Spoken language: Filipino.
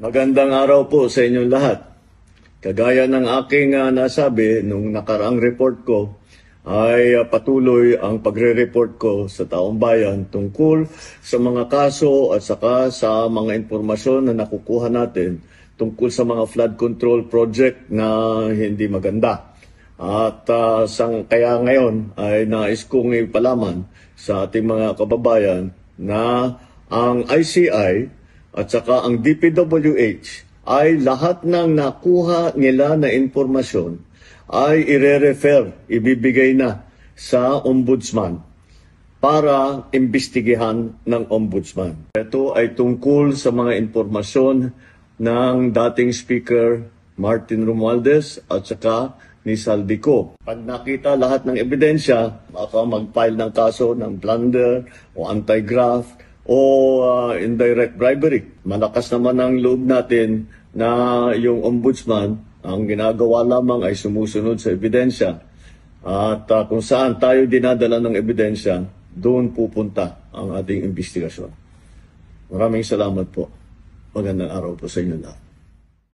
Magandang araw po sa inyong lahat. Kagaya ng aking nasabi nung nakaraang report ko, ay patuloy ang pagre-report ko sa taong bayan tungkol sa mga kaso at saka sa mga impormasyon na nakukuha natin tungkol sa mga flood control project na hindi maganda. At kaya ngayon ay nais kong ipalaman sa ating mga kababayan na ang ICI at saka ang DPWH ay lahat ng nakuha nila na impormasyon ay ire-refer, ibibigay na sa ombudsman para imbestigahan ng ombudsman. Ito ay tungkol sa mga impormasyon ng dating Speaker Martin Romualdez at saka ni Saldico. Pag nakita lahat ng ebidensya, baka mag-file ng kaso ng plunder o anti-graft o indirect bribery. Malakas naman ang loob natin na yung ombudsman, ang ginagawa lamang ay sumusunod sa ebidensya. At kung saan tayo dinadala ng ebidensya, doon pupunta ang ating investigasyon. Maraming salamat po. Magandang araw po sa inyo lahat.